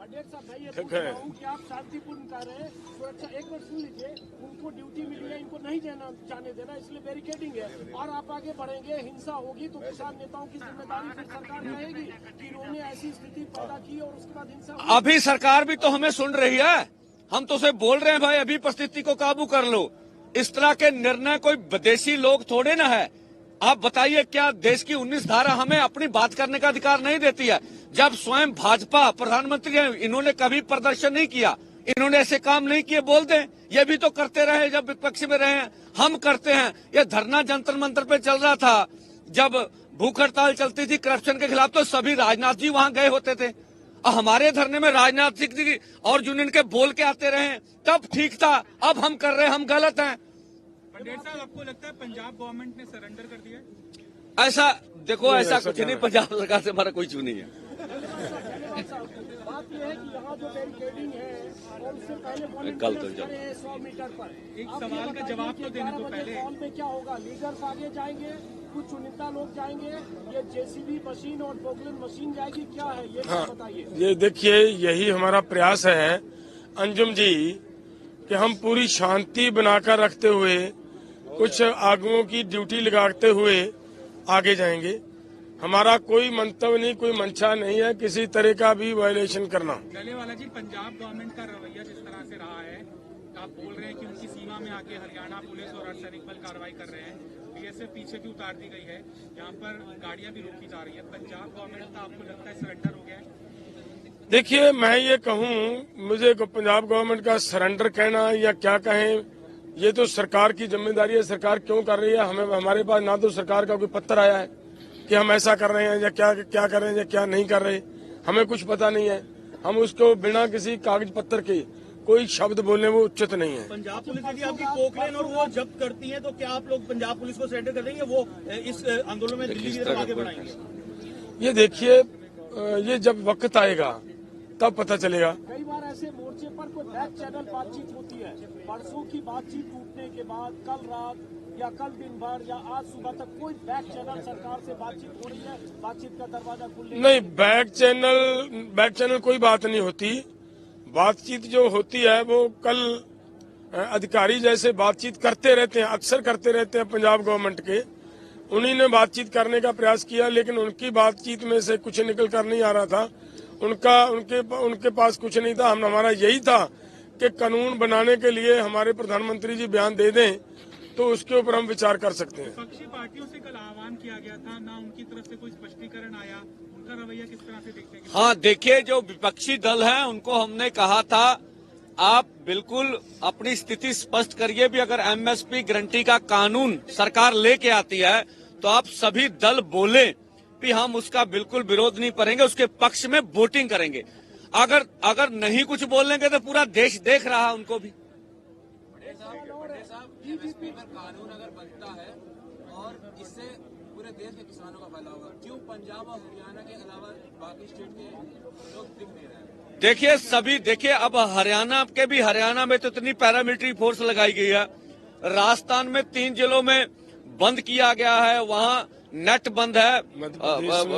पंडित साहब, मैं ये पूछ रहा हूँ कि आप शांतिपूर्ण कर रहे हैं, सुरक्षा, एक बार सुन लीजिए, उनको ड्यूटी मिली है, इनको नहीं जाने देना, इसलिए बैरिकेडिंग है, और आप आगे बढ़ेंगे, हिंसा होगी तो किसान नेताओं की जिम्मेदारी फिर सरकार रहेगी कि इन्होंने ऐसी स्थिति पैदा की और उसके बाद हिंसा हुई। अभी सरकार भी तो हमें सुन रही है, हम तो उसे बोल रहे हैं भाई अभी परिस्थिति को काबू कर लो। इस तरह के निर्णय कोई विदेशी लोग थोड़े ना है। आप बताइए, क्या देश की 19 धारा हमें अपनी बात करने का अधिकार नहीं देती है? जब स्वयं भाजपा प्रधानमंत्री है, इन्होंने कभी प्रदर्शन नहीं किया, इन्होंने ऐसे काम नहीं किए, बोल दें ये भी तो करते रहे जब विपक्ष में रहे हैं, हम करते हैं। ये धरना जंतर मंतर पे चल रहा था, जब भूख हड़ताल चलती थी करप्शन के खिलाफ, तो सभी राजनाथ जी वहां गए होते थे। हमारे धरने में राजनाथ जी और यूनियन के बोल के आते रहे, तब ठीक था। अब हम कर रहे हैं, हम गलत हैं। पंडित साहब, आपको लगता है पंजाब गवर्नमेंट ने सरेंडर कर दिया है? ऐसा देखो, ऐसा कुछ नहीं, पंजाब सरकार से हमारा कोई इशू नहीं है। बात यह है कि यहाँ जो बैरिकेडिंग है और उससे पहले कल तो 100 मीटर पर एक सवाल का जवाब तो देने को पहले कॉल में क्या होगा? लीडर्स आगे जाएंगे, कुछ चुनिंदा लोग जाएंगे, ये जेसीबी मशीन और पोकलेन मशीन जाएगी, क्या है ये बताइए। ये देखिए, यही हमारा प्रयास है अंजुम जी कि हम पूरी शांति बनाकर रखते हुए कुछ आगुओं की ड्यूटी लगाते हुए आगे जाएंगे। हमारा कोई मंतव्य नहीं, कोई मंशा नहीं है किसी तरह का भी वायलेशन करना। डलेवाला जी, पंजाब गवर्नमेंट का रवैया जिस तरह से रहा है, आप बोल रहे हैं कि उनकी सीमा में आके हरियाणा पुलिस और अर्धसैनिक बल कार्रवाई कर रहे हैं, बीएसएफ पीछे भी उतार दी गई है, यहाँ पर गाड़ियां भी रोकी जा रही है, पंजाब गवर्नमेंट का आपको लगता है सरेंडर हो गया है? देखिए, मैं ये कहूँ, मुझे पंजाब गवर्नमेंट का सरेंडर कहना या क्या कहें, ये तो सरकार की जिम्मेदारी है। सरकार क्यों कर रही है, हमें, हमारे पास ना तो सरकार का कोई पत्र आया है कि हम ऐसा कर रहे हैं या क्या कर रहे हैं या क्या नहीं कर रहे, हमें कुछ पता नहीं है। हम उसको बिना किसी कागज पत्र के कोई शब्द बोलने वो उचित नहीं है। पंजाब पुलिस यदि आपकी पोकलेन और वो जब्त करती है तो क्या आप लोग पंजाब पुलिस को सरेंडर कर देंगे? वो इस आंदोलन में दिल्ली की तरफ आगे बढ़ाएंगे? ये देखिए, ये जब वक्त आएगा तब पता चलेगा। कई बार ऐसे मोर्चे पर कोई बैक चैनल बातचीत होती है, परसों की बातचीत टूटने के बाद कल रात या कल दिन भर या आज सुबह तक कोई बैक चैनल सरकार से बातचीत हो रही है, बातचीत का दरवाजा खुलने? नहीं, बैक चैनल कोई बात नहीं होती। बातचीत जो होती है वो कल अधिकारी जैसे बातचीत करते रहते हैं, अक्सर करते रहते हैं पंजाब गवर्नमेंट के, उन्हीं ने बातचीत करने का प्रयास किया, लेकिन उनकी बातचीत में से कुछ निकल कर नहीं आ रहा था। उनके पास कुछ नहीं था। हमारा यही था कि कानून बनाने के लिए हमारे प्रधानमंत्री जी बयान दे दें तो उसके ऊपर हम विचार कर सकते हैं। विपक्षी पार्टियों से कल आह्वान किया गया था, ना उनकी तरफ से कोई स्पष्टीकरण आया, उनका रवैया किस तरह से देखते हैं? हाँ, देखिए, जो विपक्षी दल हैं उनको हमने कहा था आप बिल्कुल अपनी स्थिति स्पष्ट करिए भी, अगर एमएसपी गारंटी का कानून सरकार लेके आती है तो आप सभी दल बोले भी हम उसका बिल्कुल विरोध नहीं करेंगे, उसके पक्ष में वोटिंग करेंगे। अगर नहीं कुछ बोलेंगे तो पूरा देश देख रहा है उनको भी। एमएसपी पर कानून अगर बनता है और इससे पूरे देश के किसानों का फायदा होगा, क्यों पंजाब और हरियाणा के अलावा बाकी स्टेट के लोग दिख नहीं रहे हैं? देखिए अब हरियाणा में तो इतनी पैरामिलिट्री फोर्स लगाई गई है। राजस्थान में 3 जिलों में बंद किया गया है, वहाँ नेट बंद है,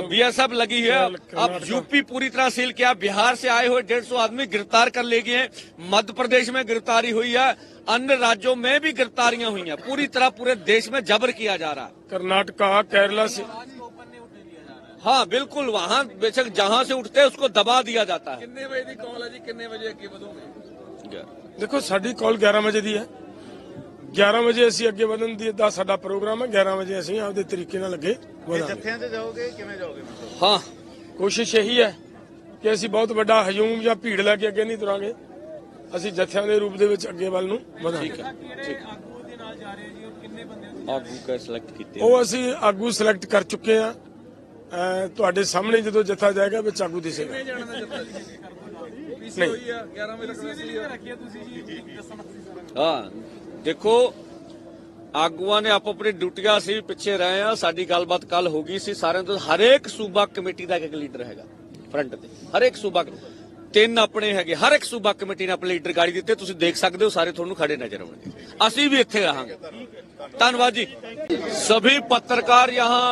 बीएसएफ लगी है। अब यूपी पूरी तरह सील किया, बिहार से आए हुए 150 आदमी गिरफ्तार कर लिए गए, मध्य प्रदेश में गिरफ्तारी हुई है, अन्य राज्यों में भी गिरफ्तारियां हुई हैं। पूरी तरह पूरे देश में जबर किया जा रहा है। कर्नाटका, केरला से, हाँ बिल्कुल, वहाँ बेशक जहाँ से उठते हैं उसको दबा दिया जाता है। कितने बजे की कॉल है जी, कितने बजे अगे ਵਧੋਗੇ? देखो साडी कॉल 11 ਵਜੇ ਦੀ ਹੈ। 11 ਵਜੇ ਅਸੀਂ ਅੱਗੇ ਵਧਣ ਦਾ ਸਾਡਾ ਪ੍ਰੋਗਰਾਮ ਹੈ। 11 ਵਜੇ ਅਸੀਂ ਆਪਦੇ ਤਰੀਕੇ ਨਾਲ ਅੱਗੇ ਵਧਾਂਗੇ। ਜੱਥਿਆਂ 'ਚ ਜਾਓਗੇ, ਕਿਵੇਂ ਜਾਓਗੇ? हाँ, ਕੋਸ਼ਿਸ਼ ਇਹੀ ਹੈ ਕਿ ਅਸੀਂ ਬਹੁਤ ਵੱਡਾ ਹਜੂਮ ਜਾਂ ਭੀੜ ਲੈ ਕੇ ਅੱਗੇ ਨਹੀਂ ਤੁਰਾਂਗੇ, ਅਸੀਂ ਜੱਥਿਆਂ ਦੇ ਰੂਪ ਦੇ ਵਿੱਚ ਅੱਗੇ ਵੱਲ ਨੂੰ ਵਧਾਂਗੇ। ਆਗੂ ਕਾ ਸਿਲੈਕਟ ਕੀਤੇ ਉਹ ਅਸੀਂ ਆਗੂ ਸਿਲੈਕਟ ਕਰ ਚੁੱਕੇ ਹਾਂ। ਤੁਹਾਡੇ ਸਾਹਮਣੇ ਜਦੋਂ ਜੱਥਾ ਜਾਏਗਾ ਵਿੱਚ ਆਗੂ ਦਿਸੇਗਾ। ਕਿਵੇਂ ਜਾਣਾ ਦਾ ਜੱਥਾ ਜੀ? ਪੀਸੀ ਹੋਈ ਆ 11 ਵਜੇ ਤੱਕ ਵੈਸੇ ਹੀ ਰੱਖਿਆ ਤੁਸੀਂ ਜੀ, ਦੱਸਣਾ। ਹਾਂ, ਦੇਖੋ ਆਗੂਆਂ ਨੇ ਆਪੋ ਆਪਣੀ ਡਿਊਟੀਆਂ, ਅਸੀਂ ਵੀ ਪਿੱਛੇ ਰਹੇ ਆ। ਸਾਡੀ ਗੱਲਬਾਤ ਕੱਲ ਹੋ ਗਈ ਸੀ ਸਾਰਿਆਂ ਤੋਂ। ਹਰੇਕ ਸੂਬਾ ਕਮੇਟੀ ਦਾ ਇੱਕ ਲੀਡਰ ਹੈਗਾ ਫਰੰਟ ਤੇ, ਹਰੇਕ ਸੂਬਾ 3 ਆਪਣੇ ਹੈਗੇ, ਹਰ ਇੱਕ ਸੂਬਾ ਕਮੇਟੀ ਨੇ ਆਪਣੇ ਲੀਡਰ ਗਾੜੀ ਦਿੱਤੇ। ਤੁਸੀਂ ਦੇਖ ਸਕਦੇ ਹੋ, ਸਾਰੇ ਤੁਹਾਨੂੰ ਖੜੇ ਨਜ਼ਰ ਆਉਣਗੇ। ਅਸੀਂ ਵੀ ਇੱਥੇ रहांगे। धन्यवाद जी। सभी पत्रकार यहाँ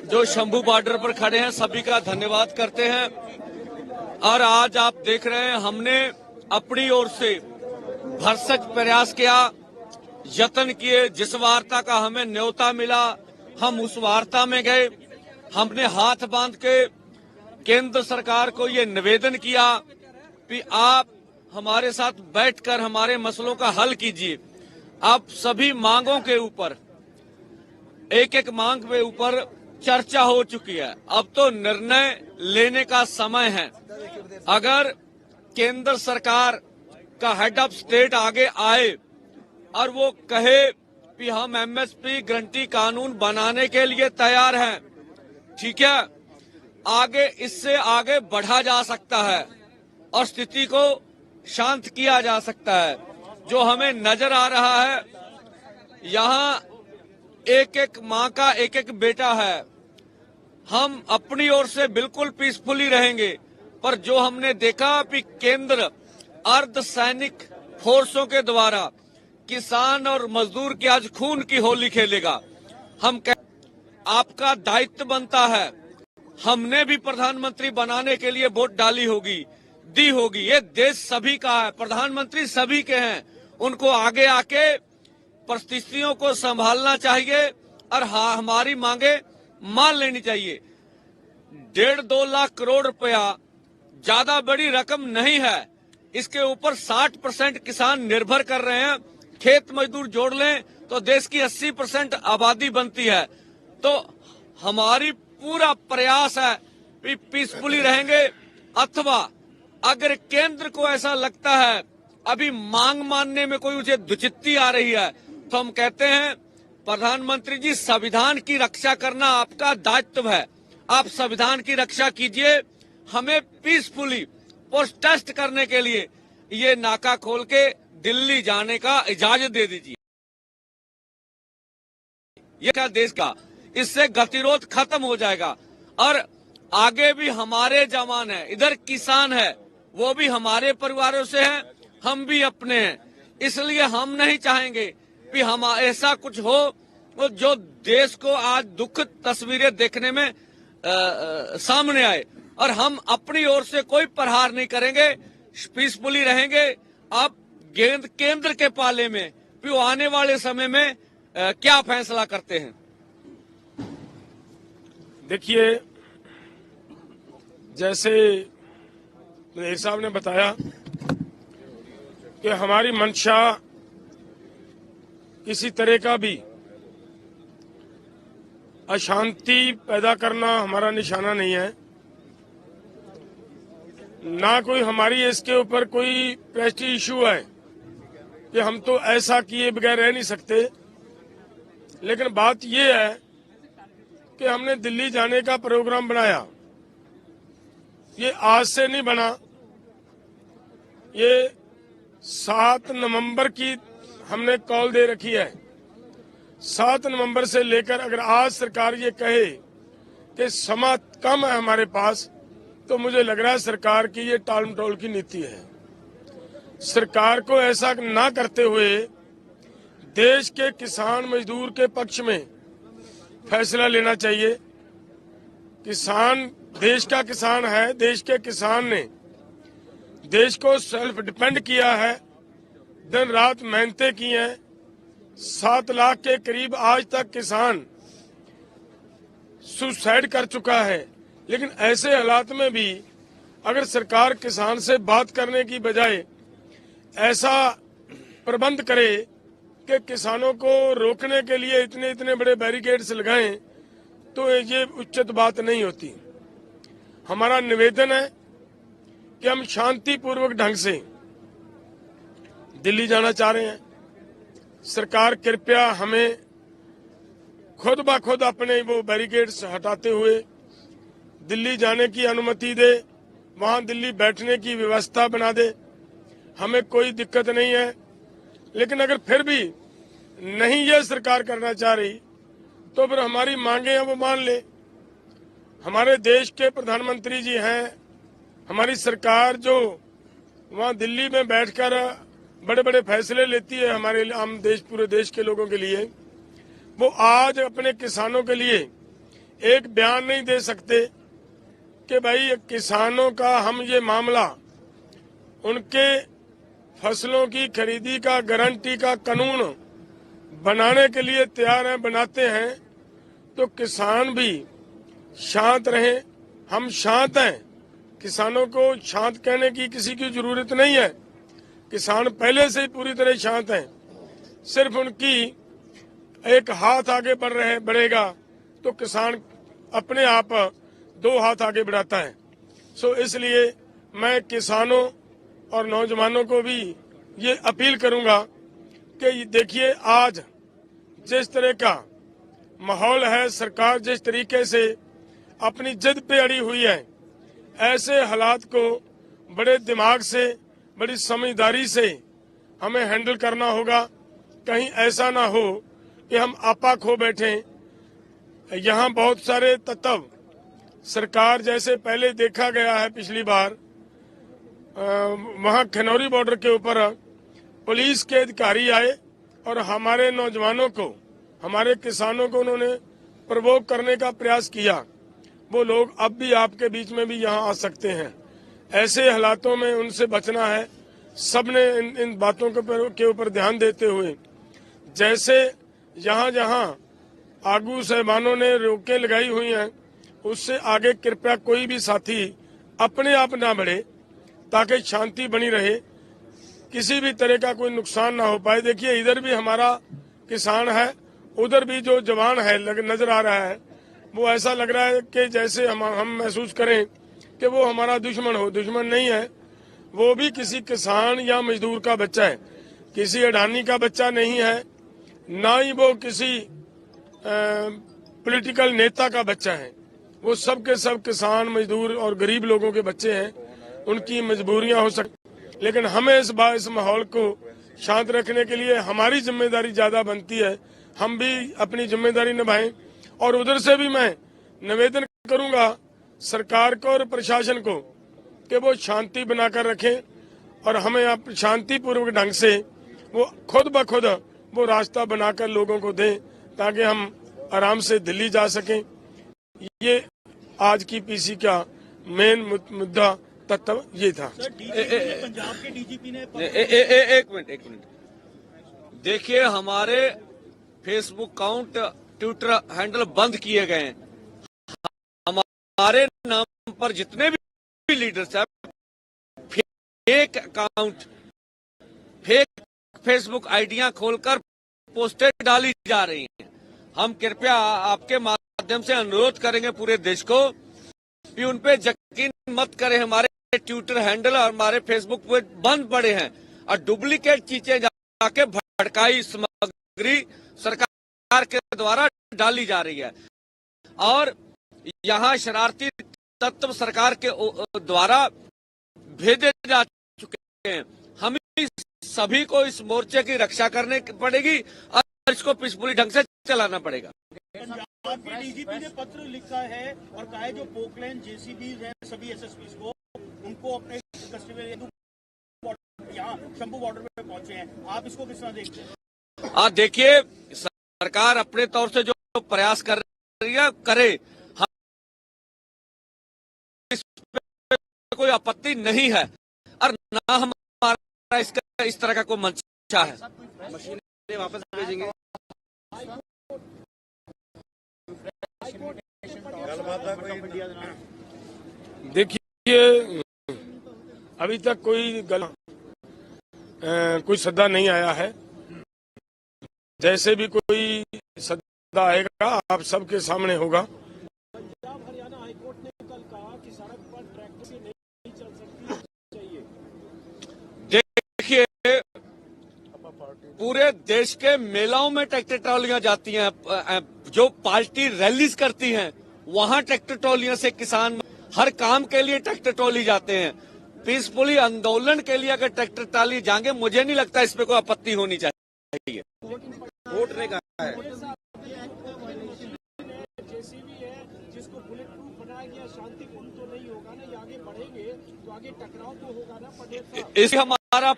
जो शंभू बॉर्डर पर खड़े हैं, सभी का धन्यवाद करते हैं। और आज आप देख रहे हैं, हमने अपनी ओर से भरसक प्रयास किया, यत्न किए। जिस वार्ता का हमें न्योता मिला हम उस वार्ता में गए। हमने हाथ बांध के केंद्र सरकार को ये निवेदन किया कि आप हमारे साथ बैठकर हमारे मसलों का हल कीजिए। अब सभी मांगों के ऊपर, एक एक मांग के ऊपर चर्चा हो चुकी है। अब तो निर्णय लेने का समय है। अगर केंद्र सरकार का हेड ऑफ स्टेट आगे आए और वो कहे कि हम एमएसपी गारंटी कानून बनाने के लिए तैयार हैं, ठीक है, आगे इससे आगे बढ़ा जा सकता है और स्थिति को शांत किया जा सकता है। जो हमें नजर आ रहा है, यहाँ एक एक माँ का एक एक बेटा है। हम अपनी ओर से बिल्कुल पीसफुली रहेंगे, पर जो हमने देखा कि केंद्र अर्धसैनिक फोर्सों के द्वारा किसान और मजदूर की आज खून की होली खेलेगा। हम आपका दायित्व बनता है, हमने भी प्रधानमंत्री बनाने के लिए वोट डाली होगी, दी होगी। ये देश सभी का है, प्रधानमंत्री सभी के हैं। उनको आगे आके परिस्थितियों को संभालना चाहिए और हमारी मांगे मान लेनी चाहिए। 1.5-2 लाख करोड़ रुपया ज्यादा बड़ी रकम नहीं है। इसके ऊपर 60% किसान निर्भर कर रहे हैं। खेत मजदूर जोड़ लें तो देश की 80% आबादी बनती है। तो हमारी पूरा प्रयास है कि पीसफुली रहेंगे, अथवा अगर केंद्र को ऐसा लगता है अभी मांग मानने में कोई उसे दुचित्ती आ रही है, तो हम कहते हैं प्रधानमंत्री जी, संविधान की रक्षा करना आपका दायित्व है। आप संविधान की रक्षा कीजिए। हमें पीसफुली प्रोटेस्ट करने के लिए ये नाका खोल के दिल्ली जाने का इजाजत दे दीजिए। ये क्या देश का, इससे गतिरोध खत्म हो जाएगा। और आगे भी हमारे जवान है, इधर किसान है, वो भी हमारे परिवारों से हैं, हम भी अपने हैं। इसलिए हम नहीं चाहेंगे कि हम ऐसा कुछ हो जो देश को आज दुखद तस्वीरें देखने में सामने आए। और हम अपनी ओर से कोई प्रहार नहीं करेंगे, पीसफुली रहेंगे। आप केंद्र के पाले में कि वो आने वाले समय में क्या फैसला करते हैं। देखिए, जैसे मेरे साहब ने बताया कि हमारी मंशा किसी तरह का भी अशांति पैदा करना हमारा निशाना नहीं है, ना कोई हमारी इसके ऊपर कोई प्रेस्टीज इशू है कि हम तो ऐसा किए बगैर रह नहीं सकते। लेकिन बात यह है कि हमने दिल्ली जाने का प्रोग्राम बनाया, ये आज से नहीं बना, ये 7 नवंबर की हमने कॉल दे रखी है। 7 नवंबर से लेकर अगर आज सरकार ये कहे कि समा कम है हमारे पास, तो मुझे लग रहा है सरकार की ये टाल मटोल की नीति है। सरकार को ऐसा ना करते हुए देश के किसान मजदूर के पक्ष में फैसला लेना चाहिए। किसान देश का किसान है, देश के किसान ने देश को सेल्फ डिपेंड किया है, दिन रात मेहनतें की हैं। 7 लाख के करीब आज तक किसान सुसाइड कर चुका है। लेकिन ऐसे हालात में भी अगर सरकार किसान से बात करने की बजाय ऐसा प्रबंध करे कि किसानों को रोकने के लिए इतने इतने बड़े बैरिकेड्स लगाएं, तो ये उचित बात नहीं होती। हमारा निवेदन है कि हम शांतिपूर्वक ढंग से दिल्ली जाना चाह रहे हैं। सरकार कृपया हमें खुद ब खुद अपने वो बैरिकेड्स हटाते हुए दिल्ली जाने की अनुमति दे, वहां दिल्ली बैठने की व्यवस्था बना दे। हमें कोई दिक्कत नहीं है, लेकिन अगर फिर भी नहीं ये सरकार करना चाह रही तो फिर हमारी मांगे हैं वो मान ले। हमारे देश के प्रधानमंत्री जी हैं, हमारी सरकार जो वहां दिल्ली में बैठकर बड़े बड़े फैसले लेती है हमारे आम देश पूरे देश के लोगों के लिए, वो आज अपने किसानों के लिए एक बयान नहीं दे सकते कि भाई किसानों का हम ये मामला उनके फसलों की खरीदी का गारंटी का कानून बनाने के लिए तैयार हैं, बनाते हैं। तो किसान भी शांत रहें, हम शांत हैं। किसानों को शांत कहने की किसी की जरूरत नहीं है, किसान पहले से ही पूरी तरह शांत हैं। सिर्फ उनकी एक हाथ आगे बढ़ेगा तो किसान अपने आप 2 हाथ आगे बढ़ाता है। सो इसलिए मैं किसानों और नौजवानों को भी ये अपील करूंगा कि देखिए आज जिस तरह का माहौल है, सरकार जिस तरीके से अपनी जिद पे अड़ी हुई है, ऐसे हालात को बड़े दिमाग से बड़ी समझदारी से हमें हैंडल करना होगा। कहीं ऐसा ना हो कि हम आपा खो बैठे। यहाँ बहुत सारे तत्व सरकार जैसे पहले देखा गया है पिछली बार, वहाँ खनौरी बॉर्डर के ऊपर पुलिस के अधिकारी आए और हमारे नौजवानों को, हमारे किसानों को उन्होंने प्रवोक करने का प्रयास किया। वो लोग अब भी आपके बीच में भी यहाँ आ सकते हैं। ऐसे हालातों में उनसे बचना है। सबने इन बातों के ऊपर ध्यान देते हुए, जैसे जहाँ जहाँ आगू साहबानों ने रोकें लगाई हुई हैं, उससे आगे कृपया कोई भी साथी अपने आप ना बढ़े ताकि शांति बनी रहे, किसी भी तरह का कोई नुकसान ना हो पाए। देखिए इधर भी हमारा किसान है, उधर भी जो जवान है नजर आ रहा है, वो ऐसा लग रहा है कि जैसे हम महसूस करें कि वो हमारा दुश्मन हो। दुश्मन नहीं है, वो भी किसी किसान या मजदूर का बच्चा है, किसी अडानी का बच्चा नहीं है, ना ही वो किसी पॉलिटिकल नेता का बच्चा है। वो सब के सब किसान मजदूर और गरीब लोगों के बच्चे हैं। उनकी मजबूरियां हो सकती, लेकिन हमें इस माहौल को शांत रखने के लिए हमारी जिम्मेदारी ज्यादा बनती है। हम भी अपनी जिम्मेदारी निभाएं। और उधर से भी मैं निवेदन करूंगा सरकार को और प्रशासन को कि वो शांति बनाकर रखें और हमें आप शांतिपूर्वक ढंग से वो खुद ब खुद वो रास्ता बनाकर लोगों को दें ताकि हम आराम से दिल्ली जा सकें। ये आज की पीसी का मेन मुद्दा तत्व ये था। पंजाब के डीजीपी ने एक मिनट देखिए, हमारे फेसबुक अकाउंट, ट्विटर हैंडल बंद किए गए हैं। हमारे नाम पर जितने भी लीडर्स हैं, फेक अकाउंट, फेक फेसबुक आइडियां खोलकर पोस्टें डाली जा रही हैं। हम कृपया आपके माध्यम से अनुरोध करेंगे पूरे देश को कि उन पे यकीन मत करें। हमारे ट्विटर हैंडल और हमारे फेसबुक पे बंद पड़े हैं और डुप्लीकेट चीजें जाके भड़काई सामग्री सरकार के द्वारा डाली जा रही है और यहाँ शरारती तत्व सरकार के द्वारा भेजे जा चुके हैं। हमें सभी को इस मोर्चे की रक्षा करनी पड़ेगी और इसको पीसफुली ढंग से चलाना पड़ेगा। पंजाब के डीजीपी ने पत्र लिखा है और कहा है जो पोकलैंड जेसीबी हैं सभी एसएसपी को उनको अपने कस्टडी में यहाँ शंभू बॉर्डर पे पहुंचे हैं। आप इसको किस तरह देखते हैं? देखिए, सरकार अपने तौर से जो प्रयास कर रही है करे, इस पे कोई आपत्ति नहीं है और ना हमारा इसका इस तरह का कोई मंशा है। मशीनें वापस भेजेंगे। देखिए, अभी तक कोई सद्दा नहीं आया है। जैसे भी कोई सद्दा आएगा आप सबके सामने होगा। पंजाब हरियाणा हाईकोर्ट ने कल कहा कि सड़क पर ट्रैक्टर से नहीं चल सकती चाहिए। देखिए, पूरे देश के मेलाओं में ट्रैक्टर ट्रॉलियां जाती हैं, जो पार्टी रैलीज करती हैं वहां ट्रैक्टर ट्रॉलियों से किसान हर काम के लिए ट्रैक्टर ट्रॉली जाते हैं। पीसफुली आंदोलन के लिए अगर ट्रैक्टर ट्रॉली जाएंगे, मुझे नहीं लगता इस पे कोई आपत्ति होनी चाहिए। कोर्ट ने कहा है जेसीबी है जिसको बुलेट प्रूफ बनाया गया, शांतिपूर्ण तो नहीं होगा ना, ये आगे बढ़ेंगे तो आगे टकराव तो होगा ना। पटेल साहब, इस हमारा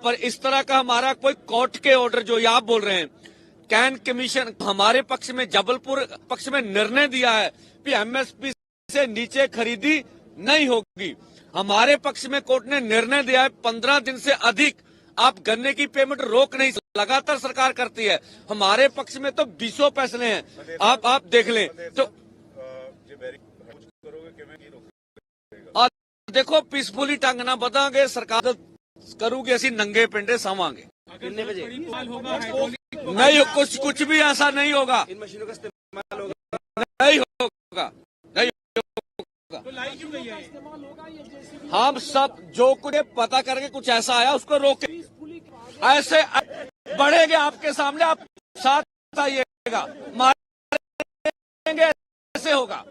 पर इस तरह का हमारा कोई कोर्ट के ऑर्डर जो आप बोल रहे हैं, कैन कमीशन हमारे पक्ष में, जबलपुर पक्ष में निर्णय दिया है कि एमएसपी से नीचे खरीदी नहीं होगी। हमारे पक्ष में कोर्ट ने निर्णय दिया है 15 दिन से अधिक आप गन्ने की पेमेंट रोक नहीं, लगातार सरकार करती है। हमारे पक्ष में तो 20 फैसले हैं, आप देख लें तो। और देखो, पीसफुली टंग ना बताओगे, सरकार करूगी ऐसी नंगे पिंडे सावांगे। कितने बजे नहीं, कुछ भी ऐसा नहीं होगा, इन मशीनों का इस्तेमाल होगा, नहीं होगा, नहीं होगा। तो लाई क्यों गई है? इस्तेमाल होगा ये जेसीबी। हम सब जो कुछ पता करके कुछ ऐसा आया उसको रोके, ऐसे बढ़ेंगे आपके सामने, आप साथ आइएगा, मारेंगे, ऐसे होगा।